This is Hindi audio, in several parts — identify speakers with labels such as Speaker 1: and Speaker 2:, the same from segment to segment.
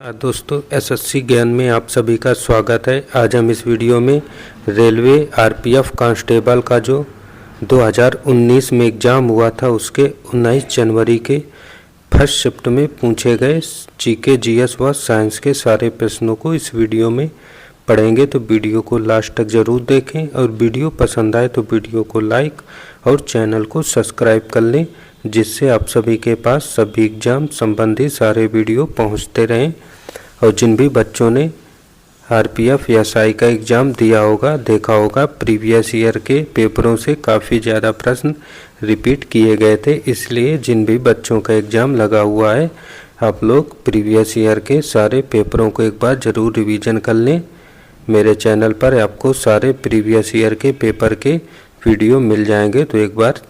Speaker 1: दोस्तों एसएससी ज्ञान में आप सभी का स्वागत है। आज हम इस वीडियो में रेलवे आरपीएफ कांस्टेबल का जो 2019 में एग्ज़ाम हुआ था उसके 19 जनवरी के फर्स्ट शिफ्ट में पूछे गए जीके जीएस व साइंस के सारे प्रश्नों को इस वीडियो में पढ़ेंगे। तो वीडियो को लास्ट तक ज़रूर देखें और वीडियो पसंद आए तो वीडियो को लाइक और चैनल को सब्सक्राइब कर लें, जिससे आप सभी के पास सभी एग्ज़ाम संबंधी सारे वीडियो पहुंचते रहें। और जिन भी बच्चों ने आरपीएफ या एसआई का एग्ज़ाम दिया होगा, देखा होगा प्रीवियस ईयर के पेपरों से काफ़ी ज़्यादा प्रश्न रिपीट किए गए थे, इसलिए जिन भी बच्चों का एग्ज़ाम लगा हुआ है आप लोग प्रीवियस ईयर के सारे पेपरों को एक बार ज़रूर रिवीजन कर लें। मेरे चैनल पर आपको सारे प्रीवियस ईयर के पेपर के वीडियो मिल जाएंगे, तो एक बार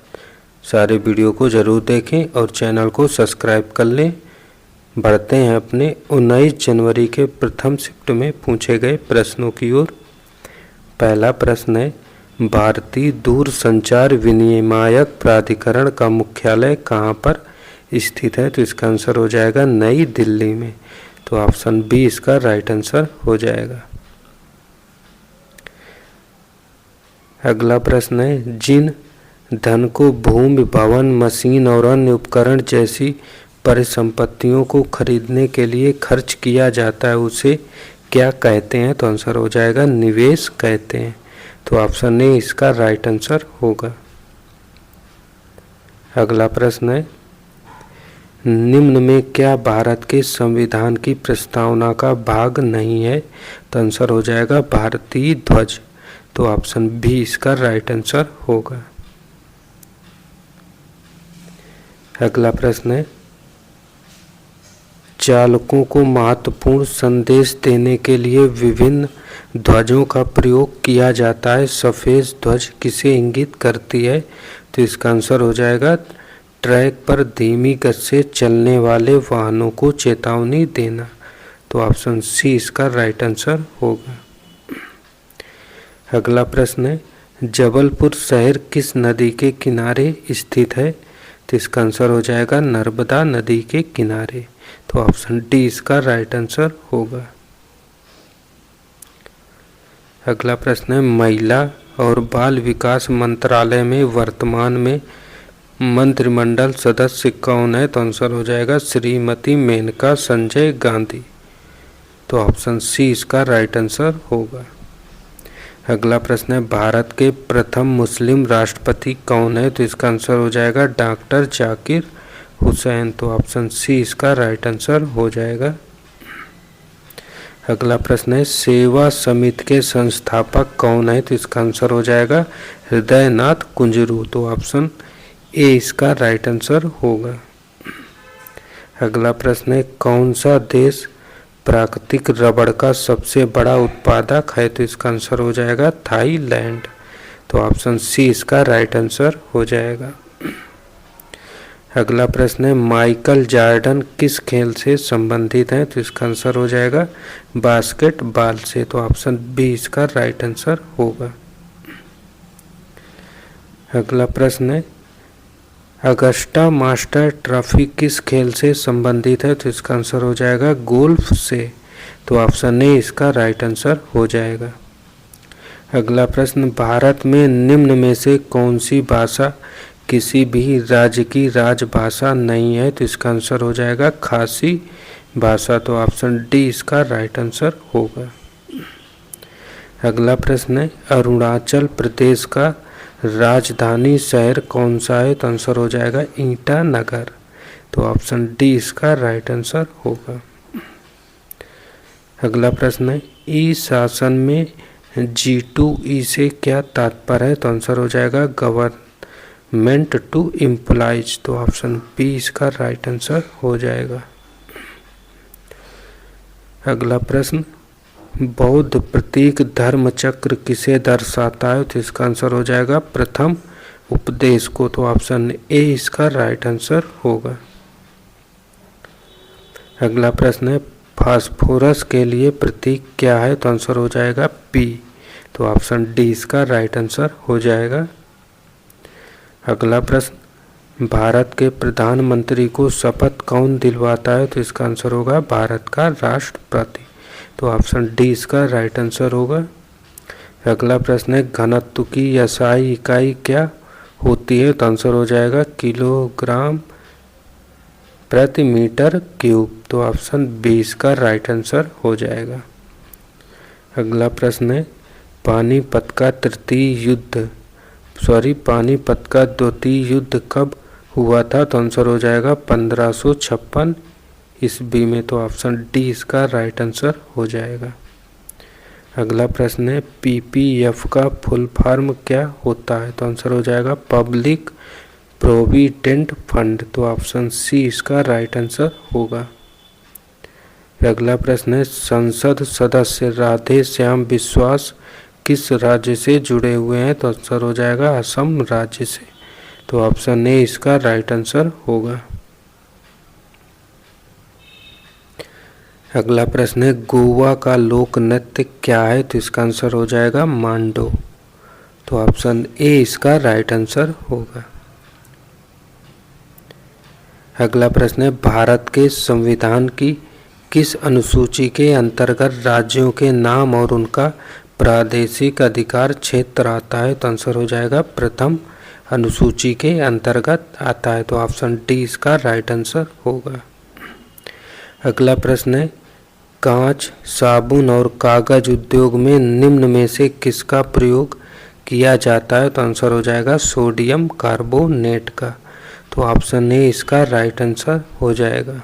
Speaker 1: सारे वीडियो को ज़रूर देखें और चैनल को सब्सक्राइब कर लें। बढ़ते हैं अपने 19 जनवरी के प्रथम शिफ्ट में पूछे गए प्रश्नों की ओर। पहला प्रश्न है, भारतीय दूरसंचार विनियामक प्राधिकरण का मुख्यालय कहाँ पर स्थित है? तो इसका आंसर हो जाएगा नई दिल्ली में। तो ऑप्शन बी इसका राइट आंसर हो जाएगा। अगला प्रश्न है, जिन धन को भूमि, भवन, मशीन और अन्य उपकरण जैसी परिसंपत्तियों को खरीदने के लिए खर्च किया जाता है उसे क्या कहते हैं? तो आंसर हो जाएगा निवेश कहते हैं। तो ऑप्शन ए इसका राइट आंसर होगा। अगला प्रश्न है, निम्न में क्या भारत के संविधान की प्रस्तावना का भाग नहीं है? तो आंसर हो जाएगा भारतीय ध्वज। तो ऑप्शन बी इसका राइट आंसर होगा। अगला प्रश्न है, चालकों को महत्वपूर्ण संदेश देने के लिए विभिन्न ध्वजों का प्रयोग किया जाता है। सफ़ेद ध्वज किसे इंगित करती है? तो इसका आंसर हो जाएगा ट्रैक पर धीमी गति से चलने वाले वाहनों को चेतावनी देना। तो ऑप्शन सी इसका राइट आंसर होगा। अगला प्रश्न है, जबलपुर शहर किस नदी के किनारे स्थित है? तो इसका आंसर हो जाएगा नर्मदा नदी के किनारे। तो ऑप्शन डी इसका राइट आंसर होगा। अगला प्रश्न है, महिला और बाल विकास मंत्रालय में वर्तमान में मंत्रिमंडल सदस्य कौन है? तो आंसर हो जाएगा श्रीमती मेनका संजय गांधी। तो ऑप्शन सी इसका राइट आंसर होगा। अगला प्रश्न है, भारत के प्रथम मुस्लिम राष्ट्रपति कौन है? तो इसका आंसर हो जाएगा डॉक्टर जाकिर हुसैन। तो ऑप्शन सी इसका राइट आंसर हो जाएगा। अगला प्रश्न है, सेवा समिति के संस्थापक कौन है? तो इसका आंसर हो जाएगा हृदयनाथ कुंजरू। तो ऑप्शन ए इसका राइट आंसर होगा। अगला प्रश्न है, कौन सा देश प्राकृतिक रबड़ का सबसे बड़ा उत्पादक है? तो इसका आंसर हो जाएगा थाईलैंड। तो ऑप्शन सी इसका राइट आंसर हो जाएगा। अगला प्रश्न है, माइकल जॉर्डन किस खेल से संबंधित हैं? तो इसका आंसर हो जाएगा बास्केटबॉल से। तो ऑप्शन बी इसका राइट आंसर होगा। अगला प्रश्न है, अगस्टा मास्टर ट्रॉफी किस खेल से संबंधित है? तो इसका आंसर हो जाएगा गोल्फ से। तो ऑप्शन ए इसका राइट आंसर हो जाएगा। अगला प्रश्न, भारत में निम्न में से कौन सी भाषा किसी भी राज्य की राजभाषा नहीं है? तो इसका आंसर हो जाएगा खासी भाषा। तो ऑप्शन डी इसका राइट आंसर होगा। अगला प्रश्न है, अरुणाचल प्रदेश का राजधानी शहर कौन सा है? तो आंसर हो जाएगा ईटानगर। तो ऑप्शन डी इसका राइट आंसर होगा। अगला प्रश्न है, ई शासन में G2E से क्या तात्पर्य है? तो आंसर हो जाएगा गवर्नमेंट टू एम्प्लॉयज। तो ऑप्शन बी इसका राइट आंसर हो जाएगा। अगला प्रश्न, बौद्ध प्रतीक धर्म चक्र किसे दर्शाता है? तो इसका आंसर हो जाएगा प्रथम उपदेश को। तो ऑप्शन ए इसका राइट आंसर होगा। अगला प्रश्न है, फास्फोरस के लिए प्रतीक क्या है? तो आंसर हो जाएगा पी। तो ऑप्शन डी इसका राइट आंसर हो जाएगा। अगला प्रश्न, भारत के प्रधानमंत्री को शपथ कौन दिलवाता है? तो इसका आंसर होगा भारत का राष्ट्रपति। तो ऑप्शन डी इसका राइट आंसर होगा। अगला प्रश्न है, घनत्व की एसआई इकाई क्या होती है? तो आंसर हो जाएगा किलोग्राम प्रति मीटर क्यूब। तो ऑप्शन बी इसका राइट आंसर हो जाएगा। अगला प्रश्न है, पानीपत का द्वितीय युद्ध कब हुआ था? तो आंसर हो जाएगा 1556 ईस्वी में। तो ऑप्शन डी इसका राइट आंसर हो जाएगा। अगला प्रश्न है, पीपीएफ का फुल फॉर्म क्या होता है? तो आंसर हो जाएगा पब्लिक प्रोविडेंट फंड। तो ऑप्शन सी इसका राइट आंसर होगा। अगला प्रश्न है, संसद सदस्य राधे श्याम बिस्वास किस राज्य से जुड़े हुए हैं? तो आंसर हो जाएगा असम राज्य से। तो ऑप्शन ए इसका राइट आंसर होगा। अगला प्रश्न है, गोवा का लोक नृत्य क्या है? तो इसका आंसर हो जाएगा मांडो। तो ऑप्शन ए इसका राइट आंसर होगा। अगला प्रश्न है, भारत के संविधान की किस अनुसूची के अंतर्गत राज्यों के नाम और उनका प्रादेशिक अधिकार क्षेत्र आता है? तो आंसर हो जाएगा प्रथम अनुसूची के अंतर्गत आता है। तो ऑप्शन डी इसका राइट आंसर होगा। अगला प्रश्न है, कांच, साबुन और कागज उद्योग में निम्न में से किसका प्रयोग किया जाता है? तो आंसर हो जाएगा सोडियम कार्बोनेट का। तो ऑप्शन ए इसका राइट आंसर हो जाएगा।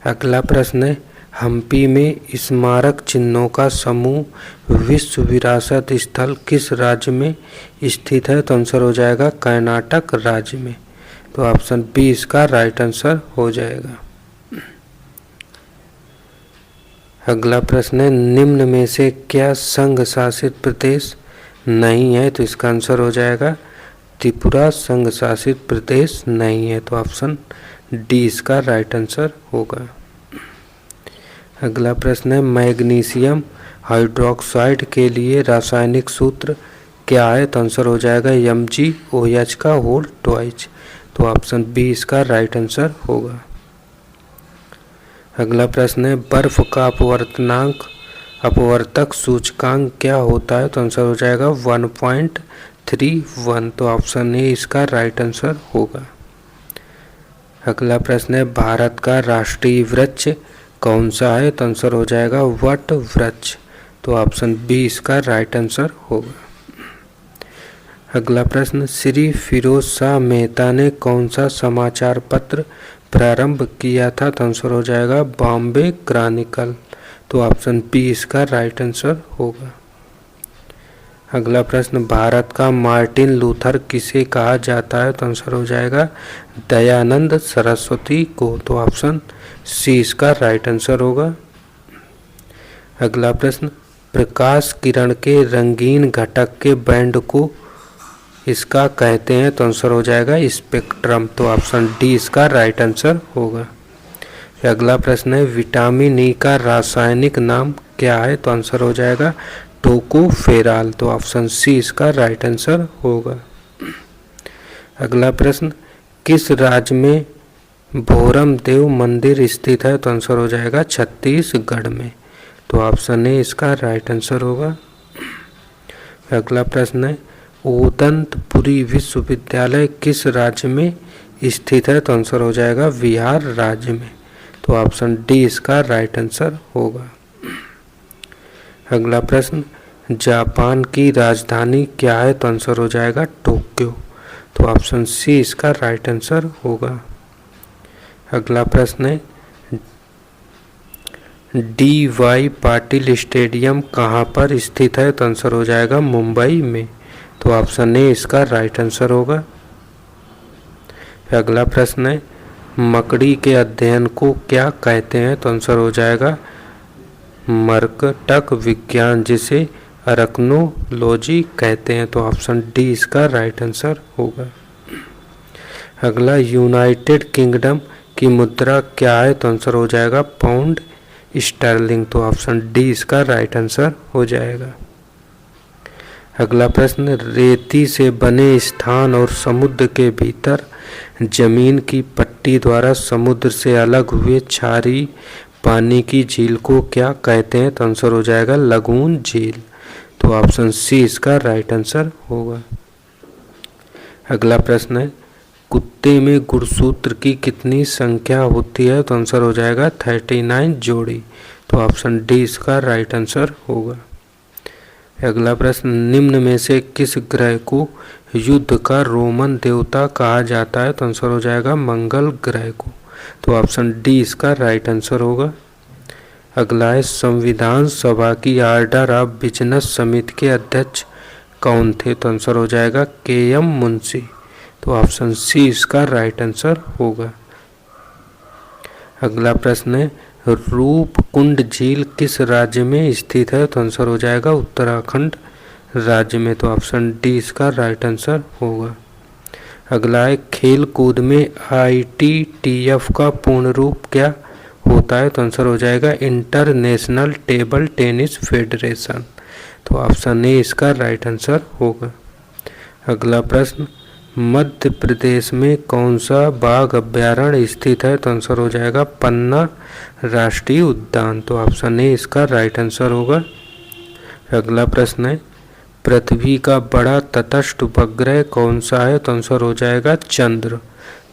Speaker 1: अगला प्रश्न है, हम्पी में स्मारक चिन्हों का समूह विश्व विरासत स्थल किस राज्य में स्थित है? तो आंसर हो जाएगा कर्नाटक राज्य में। तो ऑप्शन बी इसका राइट आंसर हो जाएगा। अगला प्रश्न है, निम्न में से क्या संघ शासित प्रदेश नहीं है? तो इसका आंसर हो जाएगा त्रिपुरा संघ शासित प्रदेश नहीं है। तो ऑप्शन डी इसका राइट आंसर होगा। अगला प्रश्न है, मैग्नीशियम हाइड्रोक्साइड के लिए रासायनिक सूत्र क्या है? तो आंसर हो जाएगा MgOH का होल ट्वाइस। तो ऑप्शन बी इसका राइट आंसर होगा। अगला प्रश्न है, बर्फ का अपवर्तक सूचकांक क्या होता है? तो आंसर हो जाएगा 1.31। तो ऑप्शन ए इसका राइट आंसर होगा। अगला प्रश्न है, भारत का राष्ट्रीय वृक्ष कौन सा है? तो आंसर हो जाएगा वट वृक्ष। तो ऑप्शन बी इसका राइट आंसर होगा। अगला प्रश्न, श्री फिरोज शाह मेहता ने कौन सा समाचार पत्र प्रारंभ किया था? तो आंसर हो जाएगा बॉम्बे क्रॉनिकल। तो ऑप्शन बी इसका राइट आंसर होगा। अगला प्रश्न, भारत का मार्टिन लूथर किसे कहा जाता है? तो आंसर हो जाएगा दयानंद सरस्वती को। तो ऑप्शन सी इसका राइट आंसर होगा। अगला प्रश्न, प्रकाश किरण के रंगीन घटक के बैंड को इसका कहते हैं? तो आंसर हो जाएगा स्पेक्ट्रम। तो ऑप्शन डी इसका राइट आंसर होगा। अगला प्रश्न है, विटामिन ई का रासायनिक नाम क्या है? तो आंसर हो जाएगा टोकोफेराल। तो ऑप्शन सी इसका राइट आंसर होगा। अगला प्रश्न, किस राज्य में भोरम देव मंदिर स्थित है? तो आंसर हो जाएगा छत्तीसगढ़ में। तो ऑप्शन ए इसका राइट आंसर होगा। अगला प्रश्न है, उदंतपुरी विश्वविद्यालय किस राज्य में स्थित है? तो आंसर हो जाएगा बिहार राज्य में। तो ऑप्शन डी इसका राइट आंसर होगा। अगला प्रश्न, जापान की राजधानी क्या है? तो आंसर हो जाएगा टोक्यो। तो ऑप्शन सी इसका राइट आंसर होगा। अगला प्रश्न है, DY पाटिल स्टेडियम कहाँ पर स्थित है? तो आंसर हो जाएगा मुंबई में। तो ऑप्शन ए इसका राइट आंसर होगा। अगला प्रश्न है, मकड़ी के अध्ययन को क्या कहते हैं? तो आंसर हो जाएगा मर्कटक विज्ञान, जिसे अरकनोलॉजी कहते हैं। तो ऑप्शन डी इसका राइट आंसर होगा। अगला, यूनाइटेड किंगडम की मुद्रा क्या है? तो आंसर हो जाएगा पाउंड स्टर्लिंग। तो ऑप्शन डी इसका राइट आंसर हो जाएगा। अगला प्रश्न, रेती से बने स्थान और समुद्र के भीतर जमीन की पट्टी द्वारा समुद्र से अलग हुए क्षारीय पानी की झील को क्या कहते हैं? तो आंसर हो जाएगा लगून झील। तो ऑप्शन सी इसका राइट आंसर होगा। अगला प्रश्न है, कुत्ते में गुणसूत्र की कितनी संख्या होती है? तो आंसर हो जाएगा 39 जोड़ी। तो ऑप्शन डी इसका राइट आंसर होगा। अगला प्रश्न, निम्न में से किस ग्रह को युद्ध का रोमन देवता कहा जाता है? तो आंसर हो जाएगा मंगल ग्रह को। तो ऑप्शन डी इसका राइट आंसर होगा। अगला है, संविधान सभा की ऑर्डर ऑफ बिजनेस समिति के अध्यक्ष कौन थे? तो आंसर हो जाएगा के.एम. मुंशी। तो ऑप्शन सी इसका राइट आंसर होगा। अगला प्रश्न है, रूपकुंड झील किस राज्य में स्थित है? तो आंसर हो जाएगा उत्तराखंड राज्य में। तो ऑप्शन डी इसका राइट आंसर होगा। अगला है, खेल कूद में ITTF का पूर्ण रूप क्या होता है? तो आंसर हो जाएगा इंटरनेशनल टेबल टेनिस फेडरेशन। तो ऑप्शन ए इसका राइट आंसर होगा। अगला प्रश्न, मध्य प्रदेश में कौन सा बाघ अभ्यारण्य स्थित है? तो आंसर हो जाएगा पन्ना राष्ट्रीय उद्यान। तो ऑप्शन ए इसका राइट आंसर होगा। अगला प्रश्न है, पृथ्वी का बड़ा तटस्थ उपग्रह कौन सा है? तो आंसर हो जाएगा चंद्र।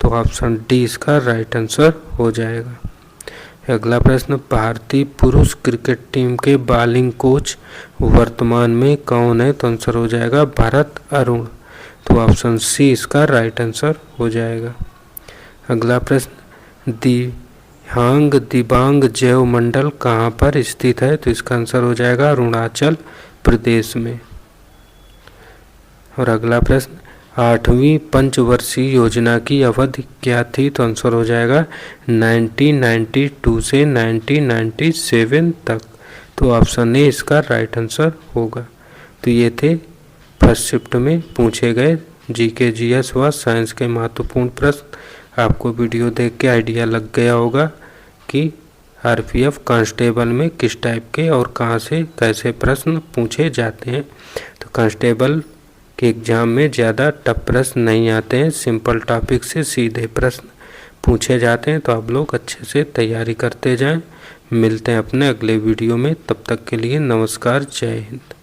Speaker 1: तो ऑप्शन डी इसका राइट आंसर हो जाएगा। अगला प्रश्न, भारतीय पुरुष क्रिकेट टीम के बॉलिंग कोच वर्तमान में कौन है? तो आंसर हो जाएगा भरत अरुण। तो ऑप्शन सी इसका राइट आंसर हो जाएगा। अगला प्रश्न, दिबांग जैव मंडल कहाँ पर स्थित है? तो इसका आंसर हो जाएगा अरुणाचल प्रदेश में। और अगला प्रश्न, 8वीं पंचवर्षीय योजना की अवधि क्या थी? तो आंसर हो जाएगा 1992 से 1997 तक। तो ऑप्शन ए इसका राइट आंसर होगा। तो ये थे फर्स्ट शिफ्ट में पूछे गए GK GS व साइंस के महत्वपूर्ण प्रश्न। आपको वीडियो देख के आइडिया लग गया होगा कि RPF कांस्टेबल में किस टाइप के और कहाँ से कैसे प्रश्न पूछे जाते हैं। तो कांस्टेबल के एग्ज़ाम में ज़्यादा टफ प्रश्न नहीं आते हैं, सिंपल टॉपिक से सीधे प्रश्न पूछे जाते हैं। तो आप लोग अच्छे से तैयारी करते जाएं। मिलते हैं अपने अगले वीडियो में, तब तक के लिए नमस्कार, जय हिंद।